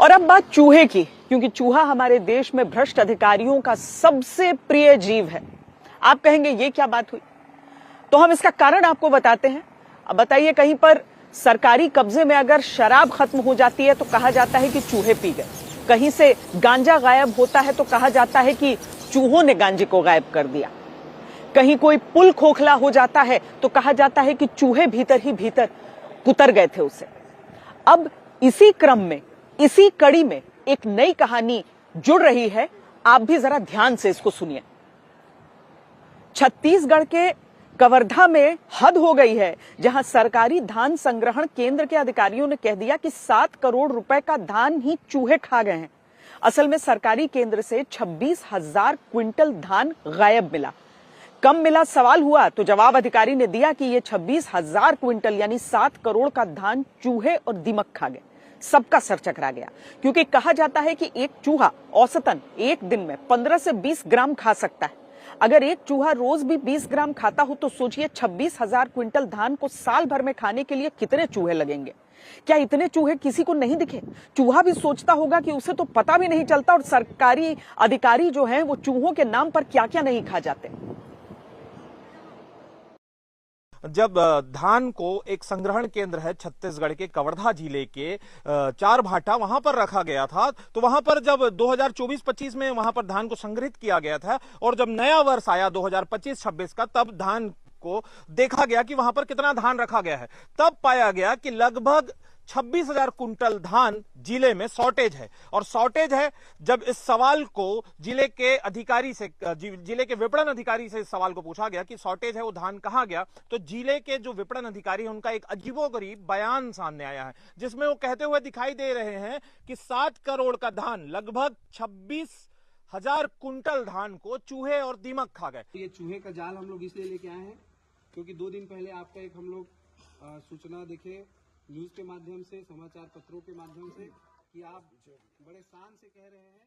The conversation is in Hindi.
और अब बात चूहे की, क्योंकि चूहा हमारे देश में भ्रष्ट अधिकारियों का सबसे प्रिय जीव है। आप कहेंगे ये क्या बात हुई, तो हम इसका कारण आपको बताते हैं। अब बताइए, कहीं पर सरकारी कब्जे में अगर शराब खत्म हो जाती है तो कहा जाता है कि चूहे पी गए, कहीं से गांजा गायब होता है तो कहा जाता है कि चूहों ने गांजे को गायब कर दिया, कहीं कोई पुल खोखला हो जाता है तो कहा जाता है कि चूहे भीतर ही भीतर कुतर गए थे उसे। अब इसी क्रम में, इसी कड़ी में एक नई कहानी जुड़ रही है। आप भी जरा ध्यान से इसको सुनिए। छत्तीसगढ़ के कवर्धा में हद हो गई है, जहां सरकारी धान संग्रहण केंद्र के अधिकारियों ने कह दिया कि 7 करोड़ रुपए का धान ही चूहे खा गए हैं। असल में सरकारी केंद्र से 26,000 क्विंटल धान गायब मिला। कम मिला सवाल हुआ तो जवाब अधिकारी ने दिया कि ये 26,000 क्विंटल यानी 7 करोड़ का धान चूहे और दीमक खा गए। सबका सर चकरा गया, क्योंकि कहा जाता है कि एक चूहा औसतन एक दिन में 15 से 20 ग्राम खा सकता है। अगर एक चूहा रोज भी 20 ग्राम खाता हो तो सोचिए 26,000 क्विंटल धान को साल भर में खाने के लिए कितने चूहे लगेंगे। क्या इतने चूहे किसी को नहीं दिखे? चूहा भी सोचता होगा कि उसे तो पता भी नहीं चलता, और सरकारी अधिकारी जो हैं वो चूहों के नाम पर क्या क्या नहीं खा जाते। जब धान को एक संग्रहण केंद्र है छत्तीसगढ़ के कवर्धा जिले के चारभाठा, वहां पर रखा गया था, तो वहां पर जब 2024-25 में वहां पर धान को संग्रहित किया गया था, और जब नया वर्ष आया 2025-26 का, तब धान को देखा गया कि वहां पर कितना धान रखा गया है। तब पाया गया कि लगभग 26,000 कुंटल धान जिले में शॉर्टेज है। और शॉर्टेज है, जब इस सवाल को जिले के अधिकारी से, जिले के विपणन अधिकारी से इस सवाल को पूछा गया कि शॉर्टेज है वो धान कहां गया, तो जिले के जो विपणन अधिकारी हैं उनका एक अजीबोगरीब बयान सामने आया है, जिसमें वो कहते हुए दिखाई दे रहे हैं कि 7 करोड़ का धान, लगभग 26,000 कुंटल धान को चूहे और दीमक खा गए। ये चूहे का जाल हम लोग इसलिए लेके आए हैं क्योंकि 2 दिन पहले आपका एक हम लोग सूचना देखे न्यूज के माध्यम से, समाचार पत्रों के माध्यम से, कि आप बड़े शान से कह रहे हैं